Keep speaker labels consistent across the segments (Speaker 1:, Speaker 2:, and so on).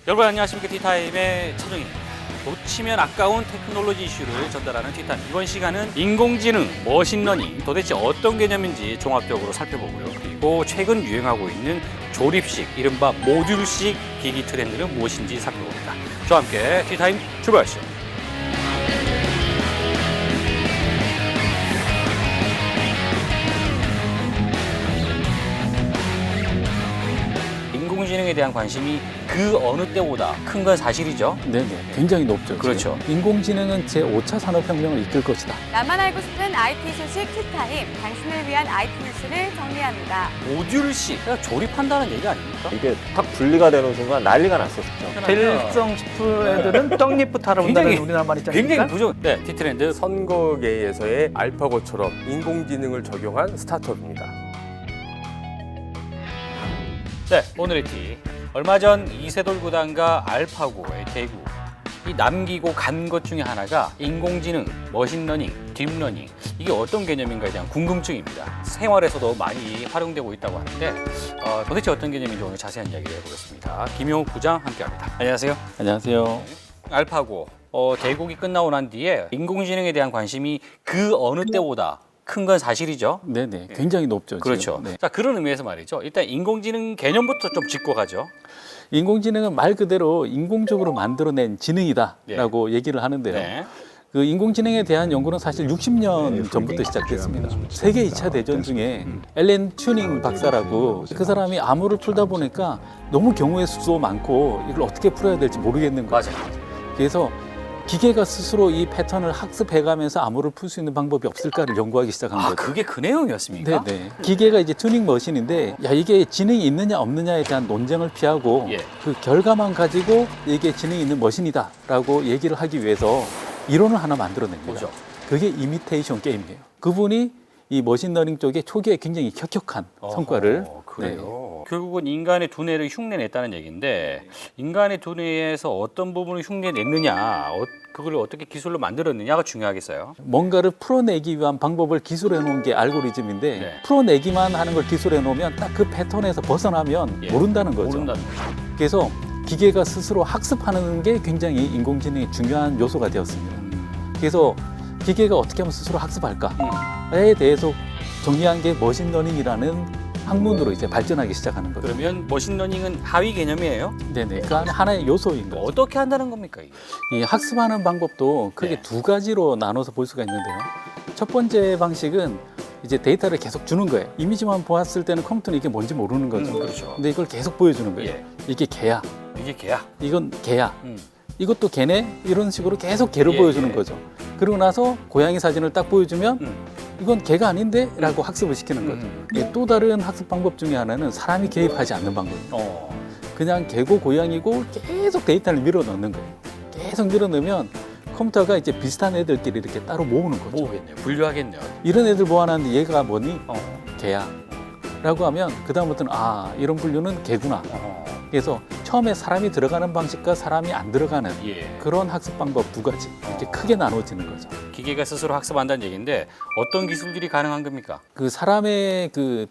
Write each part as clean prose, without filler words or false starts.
Speaker 1: 여러분 안녕하십니까. 티타임의 차정입니다. 놓치면 아까운 테크놀로지 이슈를 전달하는 티타임. 이번 시간은 인공지능, 머신러닝 도대체 어떤 개념인지 종합적으로 살펴보고요. 그리고 최근 유행하고 있는 조립식, 이른바 모듈식 기기 트렌드는 무엇인지 살펴봅니다. 저와 함께 티타임 출발하시죠. 인공지능에 대한 관심이 그 어느 때보다 큰 건 사실이죠.
Speaker 2: 네네, 굉장히 높죠.
Speaker 1: 그렇죠.
Speaker 2: 지금. 인공지능은 제5차 산업혁명을 이끌 것이다.
Speaker 3: 나만 알고 싶은 IT 소식 티타임, 당신을 위한 IT 뉴스를 정리합니다.
Speaker 1: 모듈식, 그냥 조립한다는 얘기 아닙니까?
Speaker 4: 이게 탁 분리가 되는 순간 난리가 났었죠.
Speaker 2: 대일성 싶은 애들은 떡잎부터 알아본다는
Speaker 1: 굉장히-
Speaker 2: 우리나라 말 있지 않습니까?
Speaker 1: 굉장히 부정. 네, 티트렌드.
Speaker 4: 선거계에서의 알파고처럼 인공지능을 적용한 스타트업입니다.
Speaker 1: 네, 오늘의 티. 얼마 전 이세돌 구단과 알파고의 대구. 이 남기고 간 것 중에 하나가 인공지능, 머신러닝, 딥러닝. 이게 어떤 개념인가에 대한 궁금증입니다. 생활에서도 많이 활용되고 있다고 하는데 도대체 어떤 개념인지 오늘 자세한 이야기를 해보겠습니다. 김용욱 부장 함께합니다. 안녕하세요.
Speaker 2: 안녕하세요.
Speaker 1: 알파고 대국이 끝나고 난 뒤에 인공지능에 대한 관심이 그 어느 때보다 큰 건 사실이죠.
Speaker 2: 네네, 굉장히 높죠.
Speaker 1: 그렇죠.
Speaker 2: 지금. 네.
Speaker 1: 자, 그런 의미에서 말이죠. 일단 인공지능 개념부터 좀 짚고 가죠.
Speaker 2: 인공지능은 말 그대로 인공적으로 만들어낸 지능이다라고 얘기를 하는데요.
Speaker 1: 네.
Speaker 2: 그 인공지능에 대한 연구는 사실 60년 전부터 시작됐습니다. 세계 2차 대전 중에 앨런 튜닝 박사라고 그 사람이 암호를 풀다 보니까 너무 경우의 수도 많고 이걸 어떻게 풀어야 될지 모르겠는 거예요.
Speaker 1: 맞아요.
Speaker 2: 그래서 기계가 스스로 이 패턴을 학습해가면서 암호를 풀 수 있는 방법이 없을까를 연구하기 시작한
Speaker 1: 아,
Speaker 2: 거죠.
Speaker 1: 그게 그 내용이었습니까?
Speaker 2: 네네. 기계가 이제 튜닝 머신인데, 야, 이게 지능이 있느냐 없느냐에 대한 논쟁을 피하고
Speaker 1: 예.
Speaker 2: 그 결과만 가지고 이게 지능이 있는 머신이다라고 얘기를 하기 위해서 이론을 하나 만들어냅니다.
Speaker 1: 뭐죠?
Speaker 2: 그게 이미테이션 게임이에요. 그분이 이 머신러닝 쪽에 초기에 굉장히 혁혁한 성과를.
Speaker 1: 그래요. 결국은 인간의 두뇌를 흉내냈다는 얘기인데 인간의 두뇌에서 어떤 부분을 흉내냈느냐, 그걸 어떻게 기술로 만들었느냐가 중요하겠어요.
Speaker 2: 뭔가를 풀어내기 위한 방법을 기술해 놓은 게 알고리즘인데
Speaker 1: 네.
Speaker 2: 풀어내기만 하는 걸 기술해 놓으면 딱 그 패턴에서 벗어나면
Speaker 1: 예.
Speaker 2: 모른다는 거죠.
Speaker 1: 모른다는 거죠.
Speaker 2: 그래서 기계가 스스로 학습하는 게 굉장히 인공지능의 중요한 요소가 되었습니다. 그래서 기계가 어떻게 하면 스스로 학습할까에 대해서 정리한 게 머신러닝이라는 학문으로 이제 발전하기 시작하는 거죠.
Speaker 1: 그러면 머신러닝은 하위 개념이에요?
Speaker 2: 네네. 그 안에 하나의 요소인 거죠.
Speaker 1: 어떻게 한다는 겁니까? 이게?
Speaker 2: 이 학습하는 방법도 크게
Speaker 1: 네.
Speaker 2: 두 가지로 나눠서 볼 수가 있는데요. 첫 번째 방식은 이제 데이터를 계속 주는 거예요. 이미지만 보았을 때는 컴퓨터는 이게 뭔지 모르는 거죠.
Speaker 1: 그렇죠.
Speaker 2: 근데 이걸 계속 보여주는 거예요.
Speaker 1: 예.
Speaker 2: 이게 개야.
Speaker 1: 이게 개야.
Speaker 2: 이건 개야.
Speaker 1: 음.
Speaker 2: 이것도 개네? 이런 식으로 계속 개를
Speaker 1: 예,
Speaker 2: 보여주는
Speaker 1: 예.
Speaker 2: 거죠. 그러고 나서 고양이 사진을 딱 보여주면 이건 개가 아닌데? 라고 학습을 시키는 거죠. 예, 또 다른 학습 방법 중에 하나는 사람이 개입하지 않는 방법이에요. 그냥 개고 고양이고 계속 데이터를 밀어 넣는 거예요. 계속 밀어 넣으면 컴퓨터가 이제 비슷한 애들끼리 이렇게 따로 모으는 거죠.
Speaker 1: 모으겠네요. 분류하겠네요.
Speaker 2: 이런 애들 모아놨는데 얘가 뭐니?
Speaker 1: 어.
Speaker 2: 개야. 라고 하면 그다음부터는 아, 이런 분류는 개구나.
Speaker 1: 어.
Speaker 2: 그래서 처음에 사람이 들어가는 방식과 사람이 안 들어가는
Speaker 1: 예.
Speaker 2: 그런 학습 방법 두 가지 이렇게 크게 나눠지는 거죠.
Speaker 1: 기계가 스스로 학습한다는 얘기인데 어떤 기술들이 가능한 겁니까?
Speaker 2: 그 사람의 그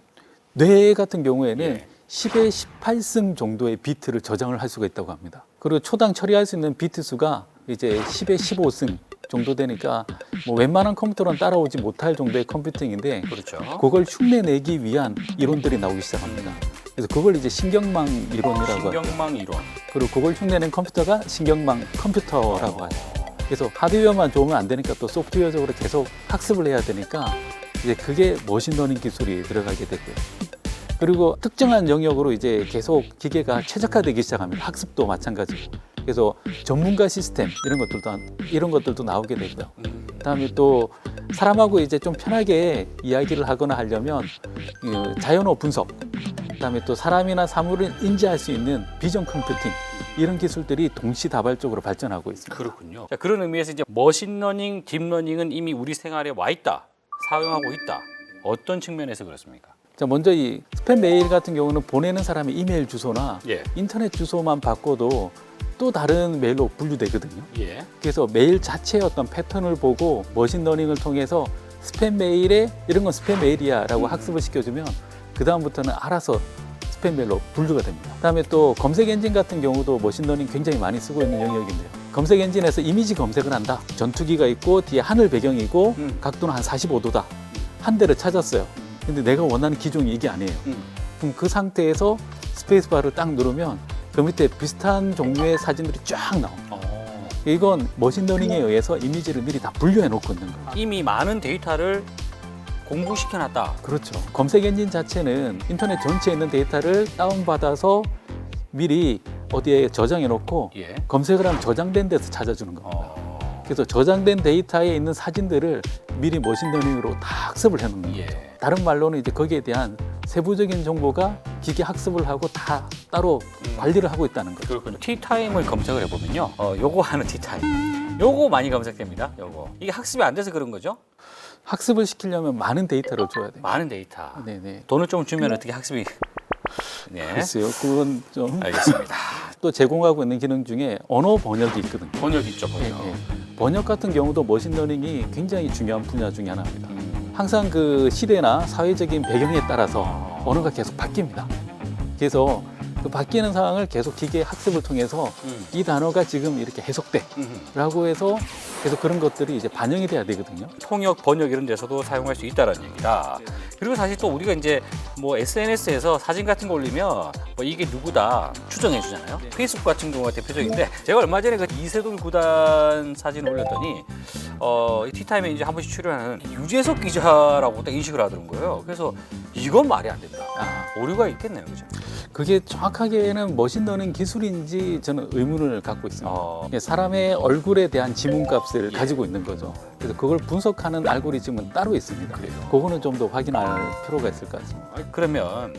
Speaker 2: 뇌 같은 경우에는
Speaker 1: 예.
Speaker 2: 10의 18승 정도의 비트를 저장을 할 수가 있다고 합니다. 그리고 초당 처리할 수 있는 비트 수가 이제 10의 15승 정도 되니까 뭐 웬만한 컴퓨터는 따라오지 못할 정도의 컴퓨팅인데
Speaker 1: 그렇죠.
Speaker 2: 그걸 흉내내기 위한 이론들이 나오기 시작합니다. 그래서 그걸 이제 신경망 이론이라고 하죠.
Speaker 1: 신경망 이론.
Speaker 2: 그리고 그걸 흉내낸 컴퓨터가 신경망 컴퓨터라고 하죠. 그래서 하드웨어만 좋으면 안 되니까 또 소프트웨어적으로 계속 학습을 해야 되니까 이제 그게 머신러닝 기술이 들어가게 되고요. 그리고 특정한 영역으로 이제 계속 기계가 최적화되기 시작합니다. 학습도 마찬가지고. 그래서 전문가 시스템 이런 것들도 나오게 되고요. 그다음에 또 사람하고 이제 좀 편하게 이야기를 하거나 하려면 자연어 분석, 그다음에 또 사람이나 사물을 인지할 수 있는 비전 컴퓨팅 이런 기술들이 동시다발적으로 발전하고 있습니다.
Speaker 1: 그렇군요. 자, 그런 의미에서 이제 머신러닝, 딥러닝은 이미 우리 생활에 와 있다, 사용하고 있다. 어떤 측면에서 그렇습니까?
Speaker 2: 자, 먼저 이 스팸 메일 같은 경우는 보내는 사람의 이메일 주소나
Speaker 1: 예.
Speaker 2: 인터넷 주소만 바꿔도 또 다른 메일로 분류되거든요.
Speaker 1: 예.
Speaker 2: 그래서 메일 자체의 어떤 패턴을 보고 머신러닝을 통해서 스팸 메일에 이런 건 스팸 메일이야 라고 학습을 시켜주면 그 다음부터는 알아서 디스플레이별로 분류가 됩니다. 그다음에 또 검색 엔진 같은 경우도 머신러닝 굉장히 많이 쓰고 있는 영역인데요. 검색 엔진에서 이미지 검색을 한다. 전투기가 있고 뒤에 하늘 배경이고 각도는 한 45도다. 한 대를 찾았어요. 근데 내가 원하는 기종이 이게 아니에요. 그럼 그 상태에서 스페이스바를 딱 누르면 그 밑에 비슷한 종류의 사진들이 쫙 나옵니다. 이건 머신러닝에 의해서 이미지를 미리 다 분류해 놓고 있는 거예요.
Speaker 1: 이미 많은 데이터를 공부시켜놨다.
Speaker 2: 그렇죠. 검색 엔진 자체는 인터넷 전체에 있는 데이터를 다운받아서 미리 어디에 저장해 놓고
Speaker 1: 예.
Speaker 2: 검색을 하면 저장된 데서 찾아주는 겁니다. 그래서 저장된 데이터에 있는 사진들을 미리 머신러닝으로 다 학습을 해 놓는 거죠.
Speaker 1: 예.
Speaker 2: 다른 말로는 이제 거기에 대한 세부적인 정보가 기계 학습을 하고 다 따로 관리를 하고 있다는 거죠.
Speaker 1: 그렇군요. 티타임을 검색을 해보면요. 요거 하는 티타임. 요거 많이 검색됩니다. 요거. 이게 학습이 안 돼서 그런 거죠?
Speaker 2: 학습을 시키려면 많은 데이터를 줘야 돼요.
Speaker 1: 많은 데이터.
Speaker 2: 네네.
Speaker 1: 돈을 좀 주면 어떻게 학습이. 네.
Speaker 2: 글쎄요. 그건 좀 또
Speaker 1: 알겠습니다.
Speaker 2: 제공하고 있는 기능 중에 언어 번역이 있거든요.
Speaker 1: 번역 있죠, 번역.
Speaker 2: 예, 예. 번역 같은 경우도 머신러닝이 굉장히 중요한 분야 중에 하나입니다. 항상 그 시대나 사회적인 배경에 따라서 언어가 계속 바뀝니다. 그래서 그 바뀌는 상황을 계속 기계 학습을 통해서 이 단어가 지금 이렇게 해석돼 라고 해서 계속 그런 것들이 이제 반영이 돼야 되거든요.
Speaker 1: 통역, 번역 이런 데서도 사용할 수 있다는 얘기다. 그리고 사실 또 우리가 이제 뭐 SNS에서 사진 같은 거 올리면 뭐 이게 누구다 추정해 주잖아요. 페이스북 같은 경우가 대표적인데 제가 얼마 전에 그 이세돌 구단 사진을 올렸더니 이 티타임에 이제 한 번씩 출연하는 유재석 기자라고 딱 인식을 하더라는 거예요. 그래서 이건 말이 안 된다. 오류가 있겠네요, 그죠?
Speaker 2: 그게 정확하게는 머신러닝 기술인지 저는 의문을 갖고 있습니다. 사람의 얼굴에 대한 지문값을 가지고 있는 거죠. 그래서 그걸 분석하는 알고리즘은 따로 있습니다. 그거는 좀 더 확인할 필요가 있을 것 같습니다.
Speaker 1: 그러면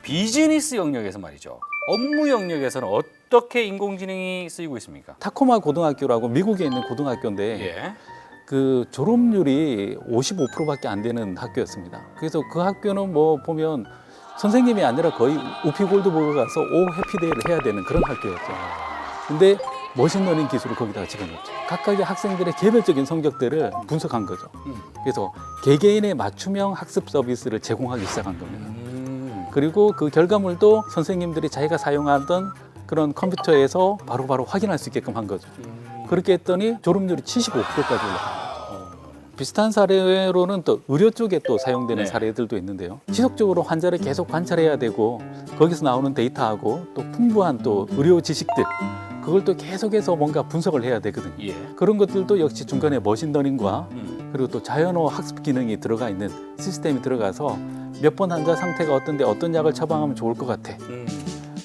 Speaker 1: 비즈니스 영역에서 말이죠. 업무 영역에서는 어떻게 인공지능이 쓰이고 있습니까?
Speaker 2: 타코마 고등학교라고 미국에 있는 고등학교인데
Speaker 1: 예.
Speaker 2: 그 졸업률이 55%밖에 안 되는 학교였습니다. 그래서 그 학교는 뭐 보면 선생님이 아니라 거의 우피 골드버그 가서 오 해피데이를 해야 되는 그런 학교였죠. 근데 머신러닝 기술을 거기다가 집어넣었죠. 각각의 학생들의 개별적인 성적들을 분석한 거죠. 그래서 개개인의 맞춤형 학습 서비스를 제공하기 시작한 겁니다. 그리고 그 결과물도 선생님들이 자기가 사용하던 그런 컴퓨터에서 바로바로 확인할 수 있게끔 한 거죠. 그렇게 했더니 졸업률이 75%까지 올라갑니다. 비슷한 사례로는 또 의료 쪽에 또 사용되는
Speaker 1: 네.
Speaker 2: 사례들도 있는데요. 지속적으로 환자를 계속 관찰해야 되고 거기서 나오는 데이터하고 또 풍부한 또 의료 지식들 그걸 또 계속해서 뭔가 분석을 해야 되거든요.
Speaker 1: 예.
Speaker 2: 그런 것들도 역시 중간에 머신러닝과 그리고 또 자연어 학습 기능이 들어가 있는 시스템이 들어가서 몇 번 환자 상태가 어떤데 어떤 약을 처방하면 좋을 것 같아.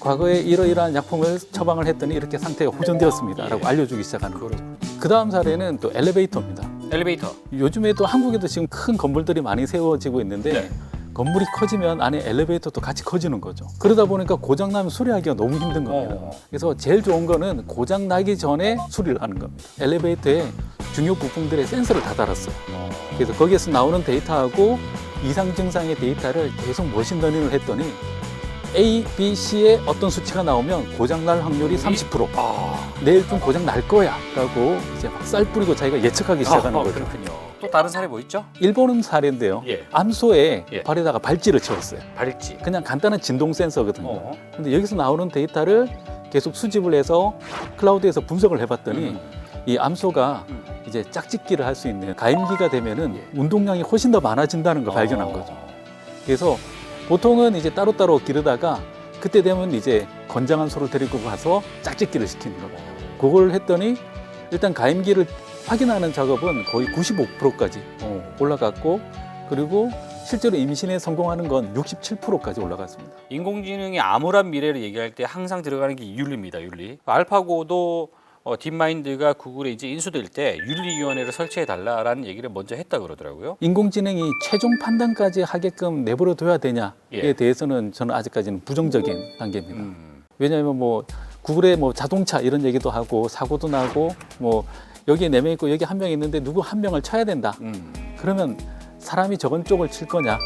Speaker 2: 과거에 이러이러한 약품을 처방을 했더니 이렇게 상태가 호전되었습니다. 라고 알려주기 시작하는 거죠. 그 다음 사례는 또 엘리베이터입니다.
Speaker 1: 엘리베이터.
Speaker 2: 요즘에도 한국에도 지금 큰 건물들이 많이 세워지고 있는데
Speaker 1: 네.
Speaker 2: 건물이 커지면 안에 엘리베이터도 같이 커지는 거죠. 그러다 보니까 고장나면 수리하기가 너무 힘든 겁니다. 그래서 제일 좋은 거는 고장나기 전에 수리를 하는 겁니다. 엘리베이터에 중요 부품들의 센서를 다 달았어요. 그래서 거기에서 나오는 데이터하고 이상 증상의 데이터를 계속 머신러닝을 했더니 A, B, C의 어떤 수치가 나오면 고장날 확률이 30%. 내일쯤 고장 날 거야 라고 이제 막 쌀 뿌리고 자기가 예측하기 시작하는 거죠.
Speaker 1: 그렇군요. 또 다른 사례 뭐 있죠?
Speaker 2: 일본 사례인데요.
Speaker 1: 예.
Speaker 2: 암소에
Speaker 1: 예.
Speaker 2: 발에다가 발찌를 채웠어요.
Speaker 1: 발찌.
Speaker 2: 그냥 간단한 진동 센서거든요. 근데 여기서 나오는 데이터를 계속 수집을 해서 클라우드에서 분석을 해봤더니 이 암소가 이제 짝짓기를 할 수 있는 가임기가 되면은 운동량이 훨씬 더 많아진다는 걸 발견한 거죠. 그래서 보통은 이제 따로따로 기르다가 그때 되면 이제 건장한 소를 데리고 가서 짝짓기를 시키는 거고. 그걸 했더니 일단 가임기를 확인하는 작업은 거의 95%까지 올라갔고 그리고 실제로 임신에 성공하는 건 67%까지 올라갔습니다.
Speaker 1: 인공지능이 암울한 미래를 얘기할 때 항상 들어가는 게 윤리입니다. 윤리. 알파고도 딥마인드가 구글에 이제 인수될 때 윤리위원회를 설치해 달라라는 얘기를 먼저 했다 그러더라고요.
Speaker 2: 인공지능이 최종 판단까지 하게끔 내버려둬야 되냐에
Speaker 1: 예.
Speaker 2: 대해서는 저는 아직까지는 부정적인 단계입니다. 왜냐하면 뭐 구글의 뭐 자동차 이런 얘기도 하고 사고도 나고 뭐 여기에 4명 있고 여기 1명 있는데 누구 1명을 쳐야 된다. 그러면 사람이 저건 쪽을 칠 거냐?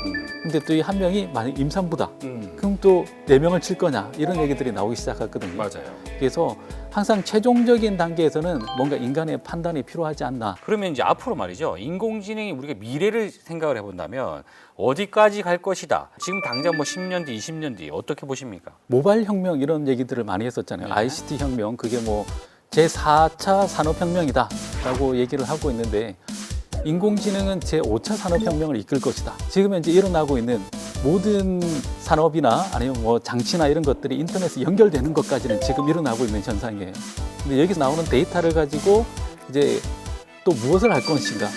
Speaker 2: 근데 또 이 1명이 만약 임산부다. 그럼 또 4명을 칠 거냐? 이런 얘기들이 나오기 시작했거든요.
Speaker 1: 맞아요.
Speaker 2: 그래서 항상 최종적인 단계에서는 뭔가 인간의 판단이 필요하지 않나.
Speaker 1: 그러면 이제 앞으로 말이죠. 인공지능이 우리가 미래를 생각을 해본다면 어디까지 갈 것이다. 지금 당장 뭐 10년 뒤, 20년 뒤 어떻게 보십니까?
Speaker 2: 모바일 혁명 이런 얘기들을 많이 했었잖아요.
Speaker 1: 네.
Speaker 2: ICT 혁명, 그게 뭐 제4차 산업혁명이다라고 얘기를 하고 있는데 인공지능은 제5차 산업혁명을 이끌 것이다. 지금 현재 일어나고 있는 모든 산업이나 아니면 뭐 장치나 이런 것들이 인터넷에 연결되는 것까지는 지금 일어나고 있는 현상이에요. 근데 여기서 나오는 데이터를 가지고 이제 또 무엇을 할 것인가,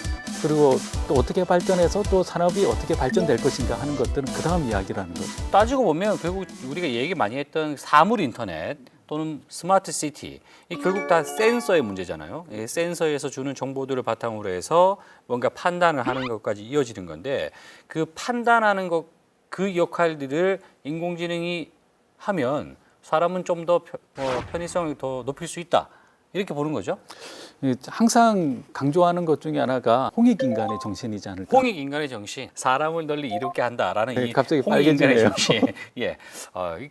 Speaker 2: 그리고 또 어떻게 발전해서 또 산업이 어떻게 발전될 것인가 하는 것들은 그 다음 이야기라는 거죠.
Speaker 1: 따지고 보면 결국 우리가 얘기 많이 했던 사물 인터넷 또는 스마트 시티, 이 결국 다 센서의 문제잖아요. 이 센서에서 주는 정보들을 바탕으로 해서 뭔가 판단을 하는 것까지 이어지는 건데, 그 판단하는 것, 그 역할들을 인공지능이 하면 사람은 좀 더 편의성을 더 높일 수 있다, 이렇게 보는 거죠.
Speaker 2: 항상 강조하는 것 중에 하나가 홍익인간의 정신이지 않을까.
Speaker 1: 홍익 인간의 정신, 사람을 널리 이롭게 한다라는
Speaker 2: 네,
Speaker 1: 이
Speaker 2: 갑자기
Speaker 1: 홍익 인간의
Speaker 2: 빨개지네요.
Speaker 1: 정신, 예,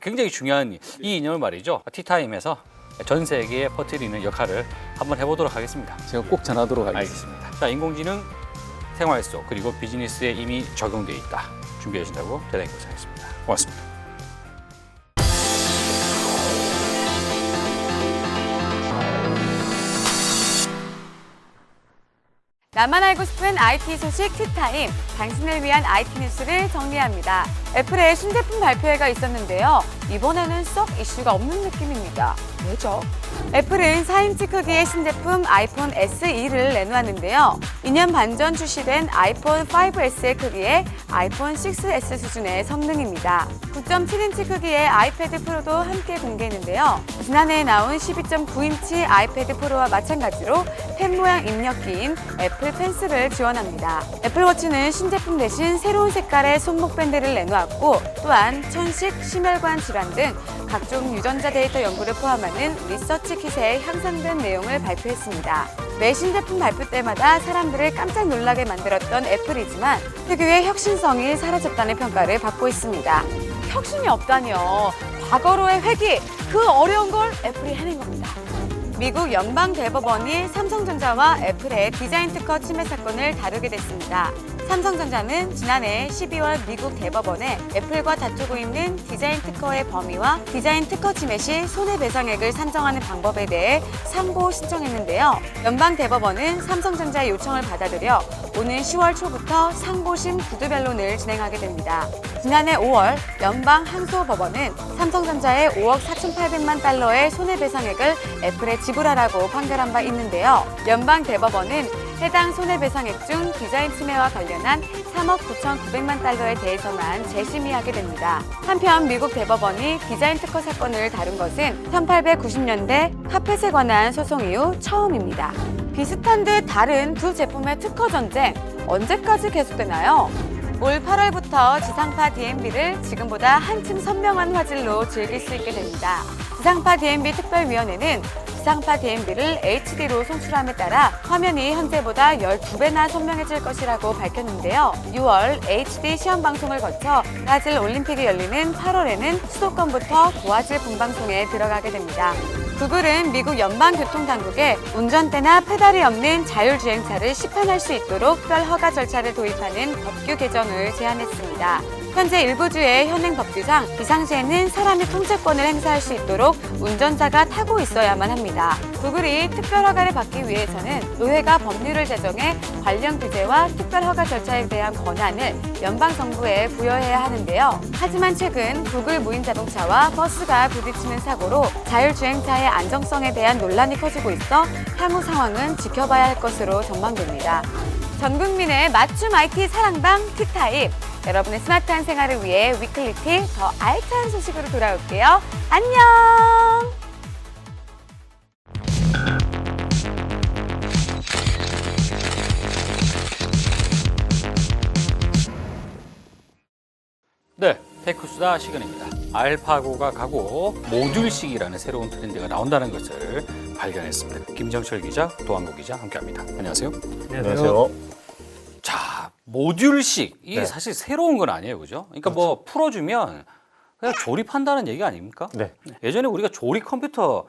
Speaker 1: 굉장히 중요한 이 이념을 말이죠. 티타임에서 전 세계에 퍼뜨리는 역할을 한번 해보도록 하겠습니다.
Speaker 2: 제가 꼭 전하도록 하겠습니다.
Speaker 1: 알겠습니다. 자, 인공지능 생활 속 그리고 비즈니스에 이미 적용돼 있다. 준비해 주신다고 대단히 감사하겠습니다. 고맙습니다.
Speaker 3: 나만 알고 싶은 IT 소식 큐타임, 당신을 위한 IT 뉴스를 정리합니다. 애플의 신제품 발표회가 있었는데요. 이번에는 썩 이슈가 없는 느낌입니다. 왜죠? 애플은 4인치 크기의 신제품 아이폰 SE를 내놓았는데요. 2년 반 전 출시된 아이폰 5S의 크기의 아이폰 6S 수준의 성능입니다. 9.7인치 크기의 아이패드 프로도 함께 공개했는데요. 지난해에 나온 12.9인치 아이패드 프로와 마찬가지로 펜 모양 입력기인 애플 펜슬을 지원합니다. 애플워치는 신제품 대신 새로운 색깔의 손목 밴드를 내놓았고, 또한 천식, 심혈관 질환 등 각종 유전자 데이터 연구를 포함하는 리서치 킷에 향상된 내용을 발표했습니다. 매 신제품 발표 때마다 사람들을 깜짝 놀라게 만들었던 애플이지만 특유의 혁신성이 사라졌다는 평가를 받고 있습니다. 혁신이 없다니요. 과거로의 회귀, 그 어려운 걸 애플이 해낸 겁니다. 미국 연방대법원이 삼성전자와 애플의 디자인 특허 침해 사건을 다루게 됐습니다. 삼성전자는 지난해 12월 미국 대법원에 애플과 다투고 있는 디자인 특허의 범위와 디자인 특허 침해 시 손해배상액을 산정하는 방법에 대해 상고 신청했는데요. 연방대법원은 삼성전자의 요청을 받아들여 오는 10월 초부터 상고심 구두변론을 진행하게 됩니다. 지난해 5월 연방항소법원은 삼성전자의 5억 4,800만 달러의 손해배상액을 애플에 지불하라고 판결한 바 있는데요. 연방대법원은 해당 손해배상액 중 디자인 침해와 관련한 3억 9,900만 달러에 대해서만 재심의하게 됩니다. 한편 미국 대법원이 디자인 특허 사건을 다룬 것은 1890년대 카펫에 관한 소송 이후 처음입니다. 비슷한 듯 다른 두 제품의 특허 전쟁, 언제까지 계속되나요? 올 8월부터 지상파 DMB를 지금보다 한층 선명한 화질로 즐길 수 있게 됩니다. 지상파 DMB 특별위원회는 지상파 DMB를 HD로 송출함에 따라 화면이 현재보다 12배나 선명해질 것이라고 밝혔는데요. 6월 HD 시험 방송을 거쳐 브라질 올림픽이 열리는 8월에는 수도권부터 고화질 본방송에 들어가게 됩니다. 구글은 미국 연방교통당국에 운전대나 페달이 없는 자율주행차를 시판할 수 있도록 특별 허가 절차를 도입하는 법규 개정을 제안했습니다. 현재 일부 주의 현행 법규상 비상시에는 사람이 통제권을 행사할 수 있도록 운전자가 타고 있어야만 합니다. 구글이 특별 허가를 받기 위해서는 의회가 법률을 제정해 관련 규제와 특별 허가 절차에 대한 권한을 연방 정부에 부여해야 하는데요. 하지만 최근 구글 무인 자동차와 버스가 부딪히는 사고로 자율주행차의 안정성에 대한 논란이 커지고 있어 향후 상황은 지켜봐야 할 것으로 전망됩니다. 전 국민의 맞춤 IT 사랑방 티타임. 여러분의 스마트한 생활을 위해 위클리티 더 알찬 소식으로 돌아올게요. 안녕!
Speaker 1: 네, 테크수다 시간입니다. 알파고가 가고 모듈식이라는 새로운 트렌드가 나온다는 것을 발견했습니다. 김정철 기자, 도한국 기자 함께합니다. 안녕하세요.
Speaker 4: 안녕하세요.
Speaker 1: 자, 모듈식 이게
Speaker 4: 네.
Speaker 1: 사실 새로운 건 아니에요, 그죠? 그러니까 뭐 풀어주면 그냥 조립한다는 얘기 아닙니까?
Speaker 4: 네.
Speaker 1: 예전에 우리가 조립 컴퓨터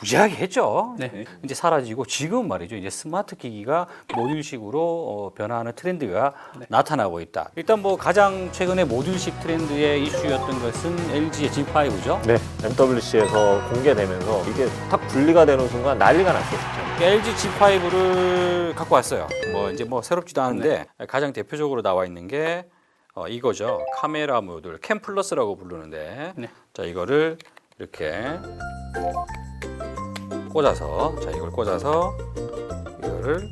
Speaker 1: 무지하게 했죠.
Speaker 2: 네.
Speaker 1: 이제 사라지고 지금 말이죠. 이제 스마트 기기가 모듈식으로 변화하는 트렌드가 나타나고 있다. 일단 뭐 가장 최근에 모듈식 트렌드의 이슈였던 것은 LG의 G5죠.
Speaker 4: 네, MWC에서 공개되면서 이게 딱 분리가 되는 순간 난리가 났었죠.
Speaker 1: LG G5를 갖고 왔어요. 뭐 이제 뭐 새롭지도 않은데 가장 대표적으로 나와 있는 게 이거죠. 카메라 모듈 캠 플러스라고 부르는데 자 이거를 이렇게 꽂아서 자 이걸 꽂아서 이거를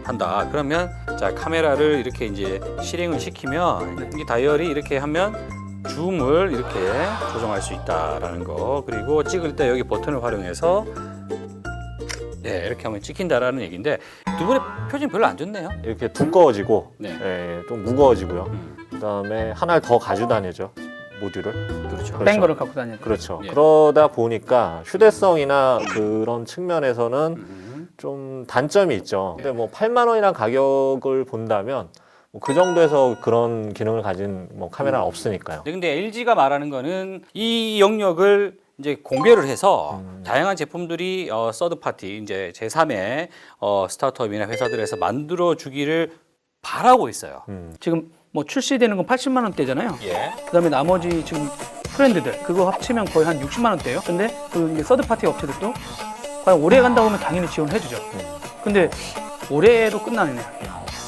Speaker 1: 한다. 그러면 자 카메라를 이렇게 이제 실행을 시키면 이 다이얼이 이렇게 하면 줌을 이렇게 조정할 수 있다라는 거. 그리고 찍을 때 여기 버튼을 활용해서 이렇게 하면 찍힌다라는 얘기인데 두 분의 표정이 별로 안 좋네요.
Speaker 4: 이렇게 두꺼워지고
Speaker 1: 네.
Speaker 4: 좀 무거워지고요. 그다음에 하나를 더 가지고 다니죠. 모듈을.
Speaker 1: 그렇죠.
Speaker 5: 뺀 거를 갖고 다녀요.
Speaker 4: 그렇죠.
Speaker 1: 예.
Speaker 4: 그러다 보니까 휴대성이나 그런 측면에서는 좀 단점이 있죠. 근데 뭐 8만 원이라는 가격을 본다면 뭐 그 정도에서 그런 기능을 가진 뭐 카메라는 없으니까요.
Speaker 1: 근데 LG가 말하는 거는 이 영역을 이제 공개를 해서 다양한 제품들이 서드 파티 이제 제3의 스타트업이나 회사들에서 만들어 주기를 바라고 있어요.
Speaker 5: 지금 뭐 출시되는 건 80만 원대잖아요.
Speaker 1: 예.
Speaker 5: 그다음에 나머지 지금 브랜드들 그거 합치면 거의 한 60만 원대예요. 근데 그 이제 서드 파티 업체들도 과연 올해 간다고 하면 당연히 지원해 주죠. 근데 올해로 끝나는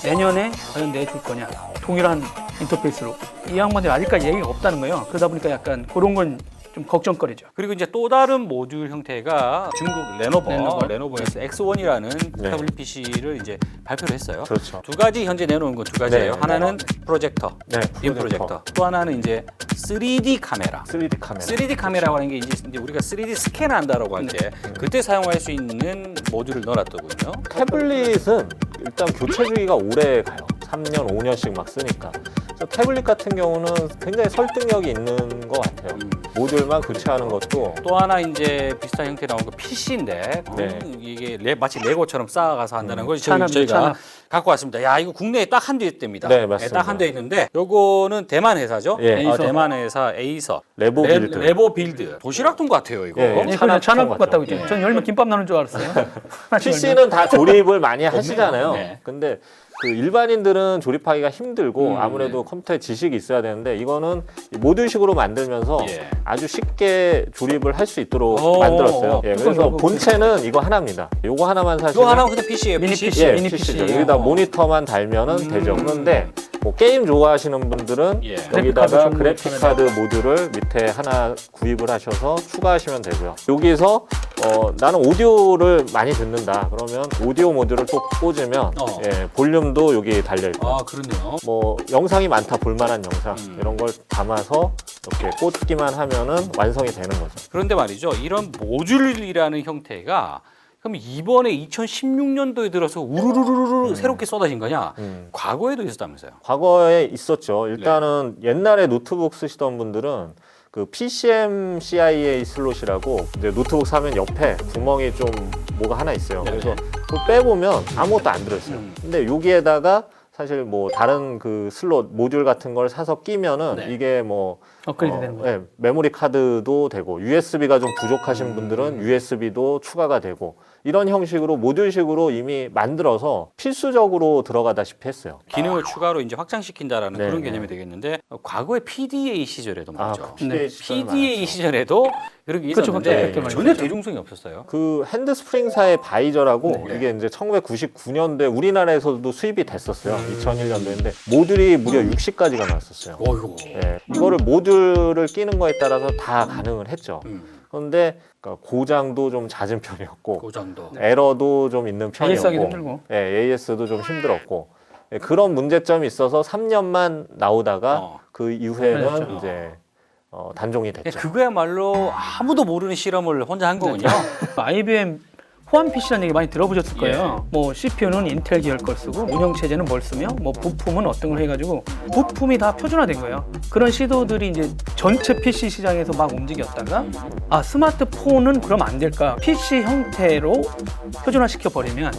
Speaker 5: 내년에 과연 내줄 거냐? 동일한 인터페이스로 이 양반들 아직까지 얘기가 없다는 거예요. 그러다 보니까 약간 그런 건 좀 걱정거리죠.
Speaker 1: 그리고 이제 또 다른 모듈 형태가 중국 레노버에서 X1이라는
Speaker 4: 네.
Speaker 1: 태블릿 PC를 이제 발표를 했어요.
Speaker 4: 그렇죠.
Speaker 1: 두 가지 현재 내놓은 건 두 가지예요.
Speaker 4: 네.
Speaker 1: 하나는 프로젝터,
Speaker 4: 네,
Speaker 1: 빔 프로젝터. 또 하나는 이제 3D 카메라.
Speaker 4: 3D 카메라.
Speaker 1: 3D 카메라고 하는 게 이제 우리가 3D 스캔 한다라고 할 때 그때 사용할 수 있는 모듈을 넣어놨더군요.
Speaker 4: 태블릿은 일단 교체 주기가 오래 가요. 3년, 5년씩 막 쓰니까. 그래서 태블릿 같은 경우는 굉장히 설득력이 있는 것 같아요. 모듈만 교체하는 것도
Speaker 1: 또 하나 이제 비슷한 형태 나온 거 PC인데
Speaker 4: 네.
Speaker 1: 이게 마치 레고처럼 쌓아가서 한다는 걸
Speaker 5: 찬압이죠,
Speaker 1: 저희가
Speaker 5: 찬압.
Speaker 1: 갖고 왔습니다. 야 이거 국내에 딱 한 대 있답니다.
Speaker 4: 네, 맞습니다.
Speaker 1: 딱 한 대 있는데 요거는 대만 회사죠.
Speaker 4: 예.
Speaker 5: 에이서.
Speaker 1: 대만 회사 에이서.
Speaker 4: 레보 빌드.
Speaker 1: 레보 빌드. 도시락 돈 같아요 이거.
Speaker 4: 예,
Speaker 5: 네, 그냥
Speaker 4: 찬압
Speaker 5: 찬압
Speaker 4: 같죠.
Speaker 5: 같다고 했죠.
Speaker 1: 예.
Speaker 5: 전 열면 김밥 나는 줄 알았어요. 하나씩 열면.
Speaker 4: PC는 다 조립을 많이 하시잖아요.
Speaker 1: 네.
Speaker 4: 근데 그 일반인들은 조립하기가 힘들고 아무래도 컴퓨터에 지식이 있어야 되는데 이거는 모듈식으로 만들면서
Speaker 1: 예.
Speaker 4: 아주 쉽게 조립을 할 수 있도록
Speaker 1: 오,
Speaker 4: 만들었어요. 예, 그래서
Speaker 5: 그건
Speaker 4: 본체는 이거 하나입니다. 요거 하나만 사시면
Speaker 1: 이거 하나면 그냥 PC예요.
Speaker 5: 미니
Speaker 1: PC.
Speaker 5: PC.
Speaker 4: 예,
Speaker 5: 미니
Speaker 4: PC죠.
Speaker 5: PC.
Speaker 4: 여기다 모니터만 달면은 되죠. 그런데 뭐 게임 좋아하시는 분들은
Speaker 1: 예.
Speaker 4: 여기다가
Speaker 5: 그래픽카드
Speaker 4: 그래픽 카드 모듈을 밑에 하나 구입을 하셔서 추가하시면 되고요. 여기서 나는 오디오를 많이 듣는다. 그러면 오디오 모듈을 또 꽂으면 예, 볼륨도 여기 달려 있고.
Speaker 1: 아 그렇네요.
Speaker 4: 뭐 영상이 많다 볼만한 영상 이런 걸 담아서 이렇게 꽂기만 하면은 완성이 되는 거죠.
Speaker 1: 그런데 말이죠. 이런 모듈이라는 형태가 그럼 이번에 2016년도에 들어서 우르르르르 새롭게 쏟아진 거냐? 과거에도 있었다면서요.
Speaker 4: 과거에 있었죠. 일단은 옛날에 노트북 쓰시던 분들은 그 PCMCIA 슬롯이라고 이제 노트북 사면 옆에 구멍이 좀 뭐가 하나 있어요. 그래서 그걸 빼보면 아무것도 안 들어있어요. 근데 여기에다가 사실 뭐 다른 그 슬롯 모듈 같은 걸 사서 끼면은
Speaker 1: 네.
Speaker 4: 이게 뭐
Speaker 5: 업그레이드 되는 거예요.
Speaker 4: 예, 메모리 카드도 되고 USB가 좀 부족하신 분들은 USB도 추가가 되고 이런 형식으로 모듈식으로 이미 만들어서 필수적으로 들어가다시피 했어요.
Speaker 1: 기능을 추가로 이제 확장시킨다라는
Speaker 4: 네,
Speaker 1: 그런
Speaker 4: 네.
Speaker 1: 개념이 되겠는데 과거에 PDA 시절에도 말이죠.
Speaker 4: PDA 시절
Speaker 1: PDA 시절에도 그런 게
Speaker 5: 그렇죠,
Speaker 1: 있었는데
Speaker 5: 그렇죠.
Speaker 1: 전혀 대중성이 없었어요.
Speaker 4: 그 핸드스프링사의 바이저라고
Speaker 1: 네.
Speaker 4: 이게 이제 1999년도에 우리나라에서도 수입이 됐었어요. 2001년도인데 모듈이 무려 60가지가 나왔었어요.
Speaker 1: 어이구.
Speaker 4: 예, 이거를 모듈을 끼는 거에 따라서 다 가능을 했죠. 그런데 그러니까 고장도 좀 잦은 편이었고
Speaker 1: 고장도.
Speaker 4: 에러도 좀 있는
Speaker 5: AS 하기
Speaker 4: 편이었고
Speaker 5: 힘들고.
Speaker 4: 예, AS도 좀 힘들었고 예, 그런 문제점이 있어서 3년만 나오다가 그 이후에는
Speaker 5: 그렇죠.
Speaker 4: 이제 단종이 됐죠.
Speaker 1: 그거야말로 아무도 모르는 실험을 혼자 한 거군요.
Speaker 5: IBM 호환 PC라는 얘기 많이 들어보셨을 거예요. 뭐 CPU는 인텔 계열 걸 쓰고 운영 체제는 뭘 쓰며 뭐 부품은 어떤 걸 해가지고 부품이 다 표준화된 거예요. 그런 시도들이 이제 전체 PC 시장에서 막 움직였다가 아 스마트폰은 그럼 안 될까? PC 형태로 표준화시켜 버리면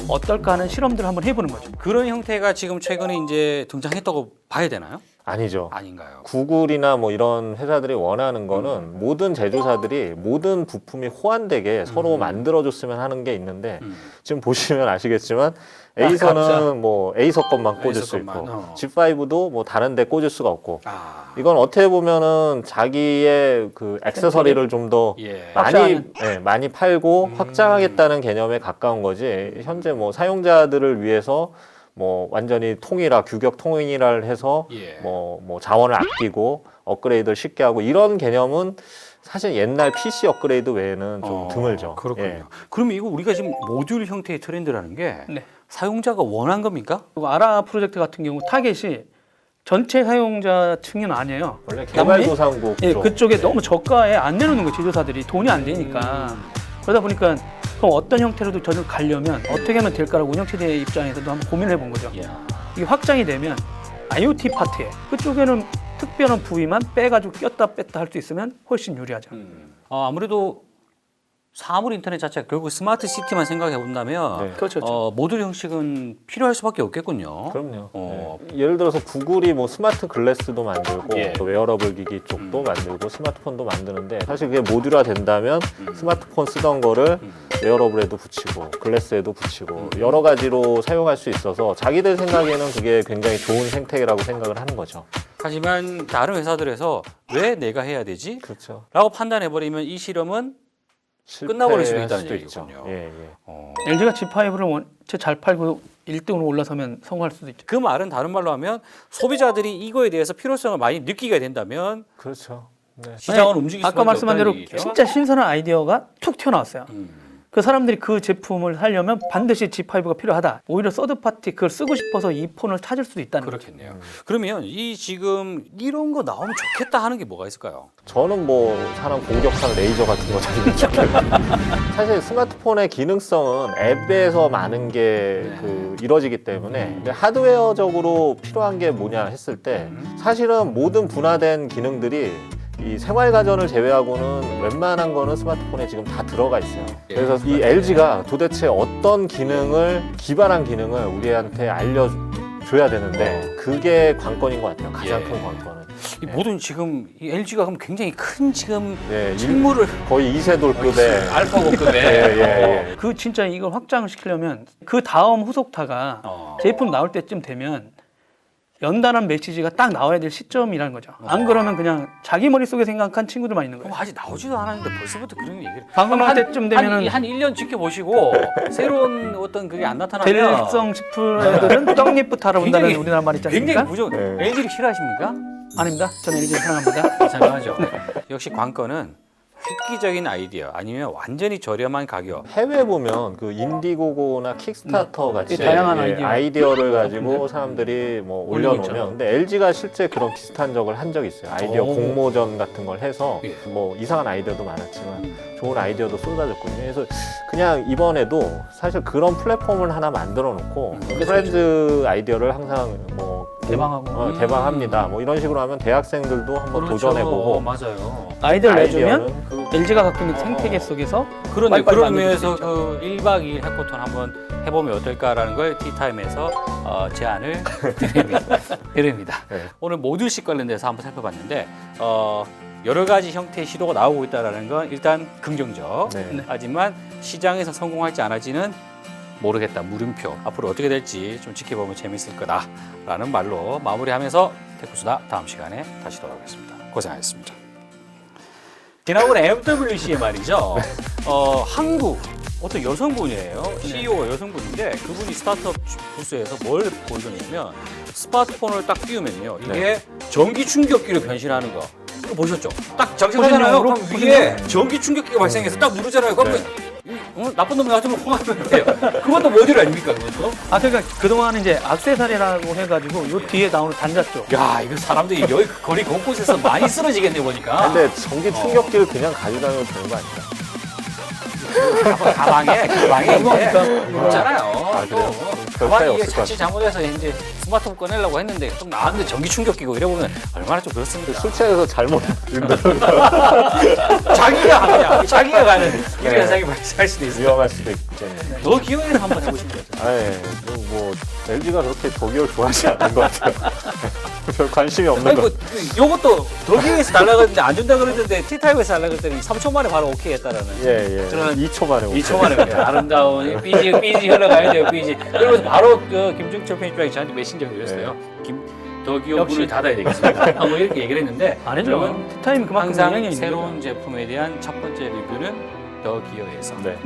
Speaker 5: 어떨까 하는 실험들을 한번 해보는 거죠.
Speaker 1: 그런 형태가 지금 최근에 이제 등장했다고 봐야 되나요?
Speaker 4: 아니죠.
Speaker 1: 아닌가요?
Speaker 4: 구글이나 뭐 이런 회사들이 원하는 거는 모든 제조사들이 모든 부품이 호환되게 서로 만들어줬으면 하는 게 있는데 지금 보시면 아시겠지만 에이서는 뭐 에이서 것만 꽂을
Speaker 1: 에이서
Speaker 4: 수
Speaker 1: 것만,
Speaker 4: 있고 G5도 뭐 다른 데 꽂을 수가 없고
Speaker 1: 아,
Speaker 4: 이건 어떻게 보면은 자기의 그 액세서리를 좀 더
Speaker 1: 예.
Speaker 4: 많이 팔고 확장하겠다는 개념에 가까운 거지 현재 뭐 사용자들을 위해서 뭐 완전히 규격 통일을 해서
Speaker 1: 예.
Speaker 4: 뭐 자원을 아끼고 업그레이드를 쉽게 하고 이런 개념은 사실 옛날 PC 업그레이드 외에는 좀 드물죠.
Speaker 1: 그렇군요.
Speaker 4: 예.
Speaker 1: 그러면 이거 우리가 지금 모듈 형태의 트렌드라는 게
Speaker 5: 네.
Speaker 1: 사용자가 원한 겁니까?
Speaker 5: 그리고 아라 프로젝트 같은 경우 타겟이 전체 사용자층은 아니에요.
Speaker 4: 원래 개발도상국
Speaker 5: 예,
Speaker 4: 쪽.
Speaker 5: 그쪽에 너무 저가에 안 내놓는 거예요. 제조사들이 돈이 안 되니까. 그러다 보니까 그럼 어떤 형태로도 저를 가려면 어떻게 하면 될까라고 운영체제 입장에서도 한번 고민을 해본 거죠.
Speaker 1: 예.
Speaker 5: 이게 확장이 되면 IoT 파트에 그쪽에는 특별한 부위만 빼가지고 꼈다 뺐다 할 수 있으면 훨씬 유리하죠.
Speaker 1: 아무래도 사물 인터넷 자체가 결국 스마트 시티만 생각해 본다면
Speaker 4: 네.
Speaker 5: 그렇죠.
Speaker 1: 모듈 형식은 필요할 수밖에 없겠군요.
Speaker 4: 그럼요.
Speaker 1: 어.
Speaker 4: 예. 예를 들어서 구글이 뭐 스마트 글래스도 만들고
Speaker 1: 예.
Speaker 4: 또 웨어러블 기기 쪽도 만들고 스마트폰도 만드는데 사실 그게 모듈화 된다면 스마트폰 쓰던 거를 웨어러블에도 붙이고 글래스에도 붙이고 여러 가지로 사용할 수 있어서 자기들 생각에는 그게 굉장히 좋은 생태계라고 생각을 하는 거죠.
Speaker 1: 하지만 다른 회사들에서 왜 내가 해야 되지?
Speaker 4: 그렇죠.
Speaker 1: 라고 판단해버리면 이 실험은 끝나버릴 수도 있다는
Speaker 4: 수도
Speaker 1: 얘기군요.
Speaker 4: 있죠. 예, 예.
Speaker 5: LG가 G5를 원체 잘 팔고 1등으로 올라서면 성공할 수도 있죠.
Speaker 1: 그 말은 다른 말로 하면 소비자들이 이거에 대해서 필요성을 많이 느끼게 된다면
Speaker 4: 그렇죠. 네.
Speaker 1: 시장을 움직일 수밖에
Speaker 5: 아까 말씀한 대로
Speaker 1: 없다는 얘기죠.
Speaker 5: 진짜 신선한 아이디어가 툭 튀어나왔어요. 그 사람들이 그 제품을 하려면 반드시 G5가 필요하다. 오히려 서드 파티 그걸 쓰고 싶어서 이 폰을 찾을 수도 있다는 거죠.
Speaker 1: 그렇겠네요. 그러면 이 지금 이런 거 나오면 좋겠다 하는 게 뭐가 있을까요?
Speaker 4: 저는 뭐 사람 공격하는 레이저 같은 거 달리는 좋겠고 사실 스마트폰의 기능성은 앱에서 많은 게 이루어지기 때문에 근데 하드웨어적으로 필요한 게 뭐냐 했을 때 사실은 모든 분화된 기능들이 이 생활가전을 제외하고는 웬만한 거는 스마트폰에 지금 다 들어가 있어요. 그래서 이 LG가 도대체 어떤 기반한 기능을 우리한테 알려줘야 되는데 그게 관건인 것 같아요. 가장 큰 관건은.
Speaker 1: 이 모든 지금 이 LG가 그럼 굉장히 큰 지금
Speaker 4: 네,
Speaker 1: 책무를
Speaker 4: 거의 이세돌급의
Speaker 1: 알파고급의
Speaker 4: 예.
Speaker 5: 그 진짜 이걸 확장을 시키려면 그 다음 후속타가 제품 나올 때쯤 되면 연단한 메시지가 딱 나와야 될 시점이라는 거죠. 안 그러면 그냥 자기 머릿속에 생각한 친구들만 있는
Speaker 1: 그럼
Speaker 5: 거예요.
Speaker 1: 아직 나오지도 않았는데 벌써부터 그런 얘기를
Speaker 5: 방금
Speaker 1: 그럼
Speaker 5: 할 때쯤 되면은
Speaker 1: 한 1년 지켜보시고 새로운 어떤 그게 안 나타나면
Speaker 5: 대립성 싶은 애들은 떡잎부터 알아본다는
Speaker 1: 굉장히-
Speaker 5: 우리나라 말 있지
Speaker 1: 굉장히
Speaker 5: 않습니까?
Speaker 1: 부정
Speaker 4: 네.
Speaker 1: LG를 싫어하십니까?
Speaker 5: 아닙니다. 저는 LG를 사랑합니다.
Speaker 1: 이상하죠. 역시 관건은 획기적인 아이디어 아니면 완전히 저렴한 가격.
Speaker 4: 해외 보면 그 인디고고나 킥스타터 같이
Speaker 5: 다양한
Speaker 4: 아이디어를 가지고 사람들이 뭐 올려놓으면 근데 LG가 실제 그런 비슷한 적을 한 적이 있어요. 아이디어
Speaker 1: 오.
Speaker 4: 공모전 같은 걸 해서
Speaker 1: 예.
Speaker 4: 뭐 이상한 아이디어도 많았지만 좋은 아이디어도 쏟아졌거든요. 그래서 그냥 이번에도 사실 그런 플랫폼을 하나 만들어 놓고 프렌즈 아이디어를 항상 뭐
Speaker 5: 개방하고.
Speaker 4: 개방합니다. 뭐 이런 식으로 하면 대학생들도 한번 도전해보고
Speaker 1: 맞아요.
Speaker 5: 아이디어를 내주면
Speaker 4: 아이디어는
Speaker 5: LG가 갖고 있는 생태계 속에서
Speaker 1: 그런데
Speaker 5: 빨리빨리
Speaker 1: 그런
Speaker 5: 만들 수
Speaker 1: 의미에서
Speaker 5: 있죠.
Speaker 1: 그 1박 2일 해코톤 한번 해보면 어떨까라는 걸 티타임에서 제안을 드립니다.
Speaker 4: 네.
Speaker 1: 오늘 모듈식 관련돼서 한번 살펴봤는데 여러 가지 형태의 시도가 나오고 있다는 건 일단 긍정적.
Speaker 4: 네.
Speaker 1: 하지만 시장에서 성공할지 안 할지는 모르겠다. 물음표. 앞으로 어떻게 될지 좀 지켜보면 재밌을 거다라는 말로 마무리하면서 테크수다 다음 시간에 다시 돌아오겠습니다. 고생하셨습니다. 지난번에 MWC에 말이죠. 한국 어떤 여성분이에요. CEO가 여성분인데 그분이 스타트업 부스에서 뭘 보여줬냐면 스마트폰을 딱 띄우면요. 이게 전기 충격기로 변신하는 거. 이거 보셨죠? 딱 장착하잖아요. 그럼 위에 전기 충격기가 발생해서 딱 누르잖아요. 그럼 나쁜 놈 나왔으면 호감을 해요. 그것도 모듈 아닙니까? 그것도?
Speaker 5: 그러니까 그동안 이제 액세서리라고 해가지고 요 뒤에 나오는 단자쪽
Speaker 1: 야, 이거 사람들이 여기 거리 곳곳에서 많이 쓰러지겠네 보니까.
Speaker 4: 근데 전기 충격기를 그냥 가져다녀도 되는 거 아닌가?
Speaker 1: 가방에 있잖아요. 또
Speaker 4: 별 차이
Speaker 1: 가방에
Speaker 4: 없을 것
Speaker 1: 자칫 잘못해서 이제 스마트폰 꺼내려고 했는데 좀 나왔는데 전기 충격 끼고 이러면 얼마나 좀 그렇습니까?
Speaker 4: 술 취해서 잘못
Speaker 1: 자기가 가는 이런
Speaker 4: 네.
Speaker 1: 현상이 발생할 수도 있어요.
Speaker 4: 위험할 수도 있겠네요.
Speaker 1: 더 기회는 한번 해보신 거죠.
Speaker 4: 뭐 LG가 그렇게 독일을 좋아하지 않는 것 같아요. 별 관심이 없는
Speaker 1: 아니
Speaker 4: 것
Speaker 1: 뭐 요것도 더 기회에서 달라갔는데 안 준다 그랬는데 티타임에서 달라 그랬더니 3초 만에 바로 오케이 했다라는.
Speaker 4: 예.
Speaker 1: 그런
Speaker 4: 2초 만에
Speaker 1: 2초 만에 그냥 아름다운 삐지 흘러가야 돼요, 삐지. 그러면서 바로 그 김종철 편집장이 저한테 메신저를 주셨어요. 더 기업
Speaker 5: 역시.
Speaker 1: 문을 닫아야 되겠습니다. 뭐 이렇게 얘기를 했는데
Speaker 5: 안 해줘.
Speaker 1: 여러분
Speaker 5: 티타임 그만큼
Speaker 1: 항상
Speaker 5: 영향이 있는
Speaker 1: 새로운
Speaker 5: 거죠.
Speaker 1: 제품에 대한 첫 번째 리뷰는 더 기어에서.
Speaker 4: 네.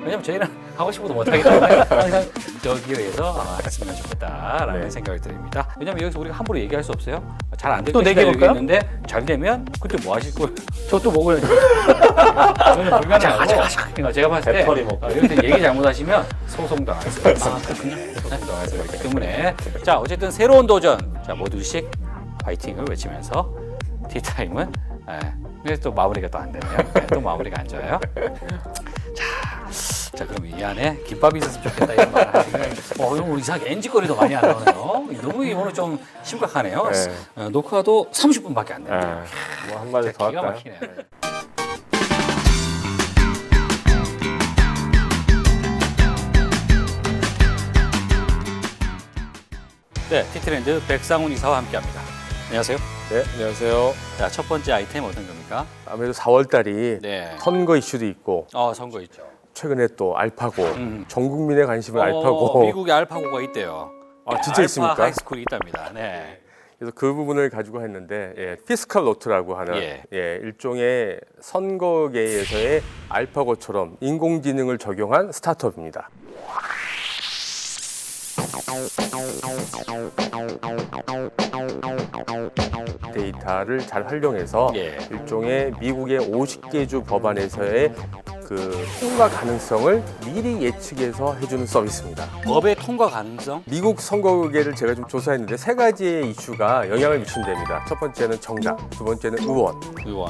Speaker 1: 왜냐면 저희는 하고 싶어도 못하기 때문에 항상 더 기어에서 했으면 좋겠다라는
Speaker 4: 네.
Speaker 1: 생각이 듭니다. 왜냐면 여기서 우리가 함부로 얘기할 수 없어요. 잘 안 될
Speaker 5: 또
Speaker 1: 것이다
Speaker 5: 내게 볼까요?
Speaker 1: 얘기했는데 잘 되면 그때 뭐 하실 거예요?
Speaker 5: 저또 먹어야죠.
Speaker 1: 저는 불가능하고 제가 봤을 때
Speaker 4: 배터리 먹고.
Speaker 1: 여기서 얘기 잘못하시면 소송당할 수 있어요. 소송당할 수 있기 때문에 자 어쨌든 새로운 도전 자 모두씩 파이팅을 외치면서 티타임은 근데 또 마무리가 또 안 되네요. 또 마무리가 안 좋아요. 자 그럼 이 안에 김밥이 있었으면 좋겠다 이런 말 하시면 너무 이상하게 NG거리도 많이 안 나오네요. 너무 오늘 좀 심각하네요.
Speaker 4: 네.
Speaker 1: 녹화도 30분밖에 안 됩니다.
Speaker 4: 뭐 한마디 더
Speaker 1: 기가
Speaker 4: 할까요?
Speaker 1: 막히네요. 네, 티트렌드 백상훈 이사와 함께합니다. 안녕하세요.
Speaker 6: 네, 안녕하세요.
Speaker 1: 자, 첫 번째 아이템 어떤 겁니까?
Speaker 6: 아무래도 4월 달이
Speaker 1: 네.
Speaker 6: 선거 이슈도 있고
Speaker 1: 선거 있죠.
Speaker 6: 최근에 또 알파고
Speaker 1: 음.
Speaker 6: 전 국민의 관심은 알파고
Speaker 1: 미국에 알파고가 있대요.
Speaker 6: 아, 진짜
Speaker 1: 알파
Speaker 6: 있습니까?
Speaker 1: 하이스쿨이 있답니다. 네.
Speaker 6: 그래서 그 부분을 가지고 했는데 피스칼 노트라고 하는 일종의 선거계에서의 알파고처럼 인공지능을 적용한 스타트업입니다. 데이터를 잘 활용해서 일종의 미국의 50개 주 법안에서의 그 통과 가능성을 미리 예측해서 해주는 서비스입니다.
Speaker 1: 법의 통과 가능성?
Speaker 6: 미국 선거계를 제가 좀 조사했는데 세 가지의 이슈가 영향을 미친답니다. 첫 번째는 정당, 두 번째는 의원,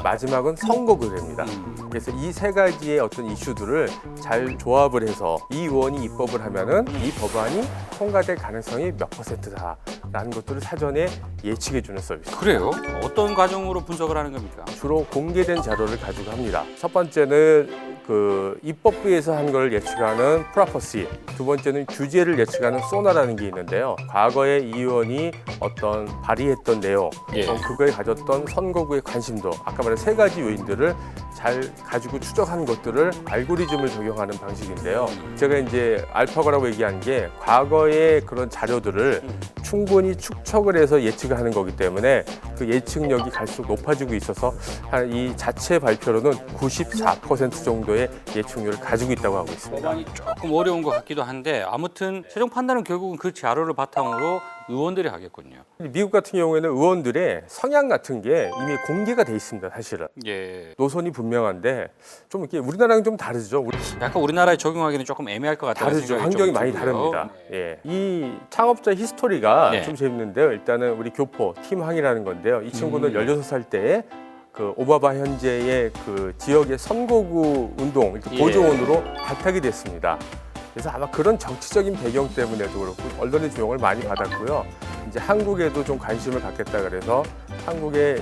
Speaker 6: 마지막은 선거구제입니다. 그래서 이 세 가지의 어떤 이슈들을 잘 조합을 해서 이 의원이 입법을 하면은 이 법안이 통과될 가능성이 몇 %다라는 것들을 사전에 예측해주는 서비스.
Speaker 1: 그래요? 어떤 과정으로 분석을 하는 겁니까?
Speaker 6: 주로 공개된 자료를 가지고 합니다. 첫 번째는 그 입법부에서 한 걸 예측하는 프라퍼시, 두 번째는 규제를 예측하는 소나라는 게 있는데요. 과거에 이 의원이 어떤 발의했던 내용, 또 그거에 가졌던 선거구의 관심도, 아까 말한 세 가지 요인들을 잘 가지고 추적한 것들을 알고리즘을 적용하는 방식인데요. 제가 이제 알파고라고 얘기한 게 과거의 그런 자료들을 충분히 축적을 해서 예측을 하는 거기 때문에 그 예측력이 갈수록 높아지고 있어서 이 자체 발표로는 94% 정도의 예측률을 가지고 있다고 하고 있습니다.
Speaker 1: 법안이 조금 어려운 것 같기도 한데 아무튼 최종 판단은 결국은 그 자료를 바탕으로 의원들이 하겠군요.
Speaker 6: 미국 같은 경우에는 의원들의 성향 같은 게 이미 공개가 돼 있습니다. 사실은 노선이 분명한데 좀 이렇게 우리나라랑 좀 다르죠.
Speaker 1: 약간 우리나라에 적용하기는 조금 애매할 것 같다는
Speaker 6: 다르죠.
Speaker 1: 생각이
Speaker 6: 환경이
Speaker 1: 좀
Speaker 6: 많이
Speaker 1: 들고요.
Speaker 6: 다릅니다. 이 창업자 히스토리가 좀 재밌는데요. 일단은 우리 교포 팀항이라는 건데요. 이 친구는 16살 때에 그 오바마 현재의 그 지역의 선거구 운동 보조원으로 발탁이 됐습니다. 그래서 아마 그런 정치적인 배경 때문에도 그렇고 언론의 조명을 많이 받았고요. 이제 한국에도 좀 관심을 갖겠다 그래서 한국에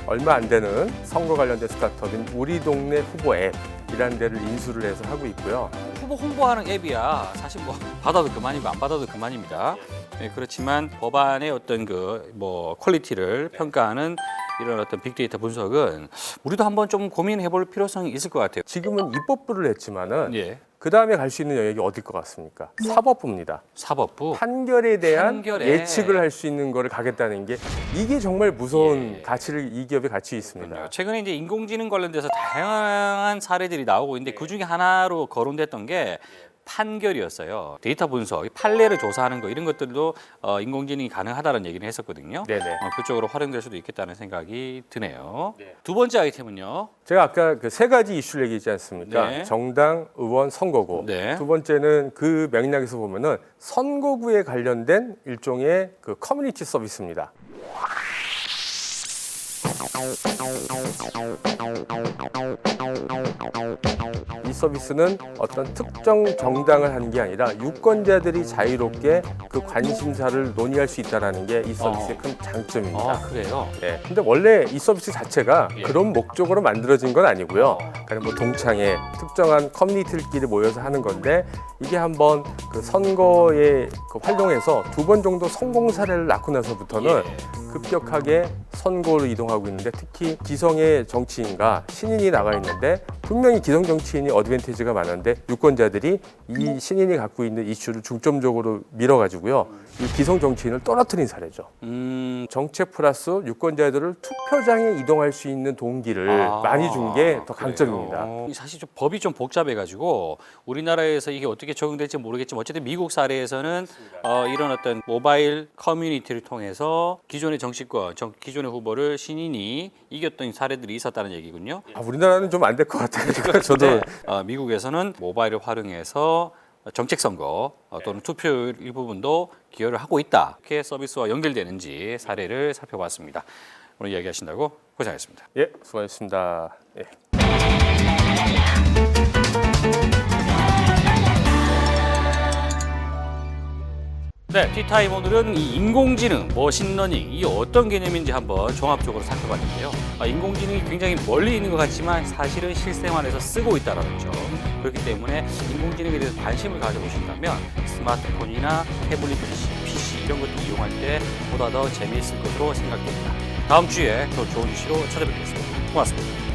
Speaker 6: 얼마 안 되는 선거 관련된 스타트업인 우리 동네 후보 앱이라는 데를 인수를 해서 하고 있고요.
Speaker 1: 후보 홍보하는 앱이야. 사실 뭐 받아도 그만이고 안 받아도 그만입니다. 그렇지만 법안의 어떤 그 뭐 퀄리티를 평가하는 이런 어떤 빅데이터 분석은 우리도 한번 좀 고민해볼 필요성이 있을 것 같아요.
Speaker 6: 지금은 입법부를 했지만은 그 다음에 갈 수 있는 영역이 어딜 것 같습니까? 사법부입니다.
Speaker 1: 사법부.
Speaker 6: 판결에 대한 예측을 할 수 있는 거를 가겠다는 게 이게 정말 무서운 가치를 이 기업에 가지고 있습니다.
Speaker 1: 최근에 이제 인공지능 관련돼서 다양한 사례들이 나오고 있는데 그 중에 하나로 거론됐던 게 판결이었어요. 데이터 분석, 판례를 조사하는 거 이런 것들도 인공지능이 가능하다는 얘기를 했었거든요. 그쪽으로 활용될 수도 있겠다는 생각이 드네요. 두 번째 아이템은요.
Speaker 6: 제가 아까 그 세 가지 이슈를 얘기했지 않습니까? 정당, 의원, 선거구. 두 번째는 그 맥락에서 보면은 선거구에 관련된 일종의 그 커뮤니티 서비스입니다. 이 서비스는 어떤 특정 정당을 하는 게 아니라 유권자들이 자유롭게 그 관심사를 논의할 수 있다는 게 이 서비스의 큰 장점입니다.
Speaker 1: 아, 그래요?
Speaker 6: 네, 근데 원래 이 서비스 자체가
Speaker 1: 예.
Speaker 6: 그런 목적으로 만들어진 건 아니고요. 그러니까 뭐 동창회, 특정한 커뮤니티들끼리 모여서 하는 건데 이게 한번 그 선거에 그 활동해서 2번 정도 성공 사례를 낳고 나서부터는
Speaker 1: 예.
Speaker 6: 급격하게 선거로 이동하고 있는데 특히 기성의 정치인과 신인이 나가 있는데 분명히 기성 정치인이 어드밴티지가 많은데 유권자들이 이 신인이 갖고 있는 이슈를 중점적으로 밀어가지고요. 이 기성 정치인을 떨어뜨린 사례죠. 정책 플러스 유권자들을 투표장에 이동할 수 있는 동기를 많이 준 게 더 강점입니다.
Speaker 1: 그래요? 사실 좀 법이 좀 복잡해가지고 우리나라에서 이게 어떻게 적용될지 모르겠지만 어쨌든 미국 사례에서는 이런 어떤 모바일 커뮤니티를 통해서 기존의 정치권, 기존의 후보를 신인이 이겼던 사례들이 있었다는 얘기군요.
Speaker 6: 아, 우리나라는 좀 안 될 것 같아요. 저도
Speaker 1: 미국에서는 모바일을 활용해서 정책 선거 또는 투표율 일부분도 기여를 하고 있다. 이렇게 서비스와 연결되는지 사례를 살펴봤습니다. 오늘 이야기하신다고 고생하셨습니다.
Speaker 6: 예, 수고하셨습니다. 예.
Speaker 1: 네, 티타임 오늘은 이 인공지능, 머신러닝 이게 어떤 개념인지 한번 종합적으로 살펴봤는데요. 인공지능이 굉장히 멀리 있는 것 같지만 사실은 실생활에서 쓰고 있다는 점. 그렇기 때문에 인공지능에 대해서 관심을 가져보신다면 스마트폰이나 태블릿 PC 이런 것들 이용할 때 보다 더 재미있을 것으로 생각됩니다. 다음 주에 더 좋은 이슈로 찾아뵙겠습니다. 고맙습니다.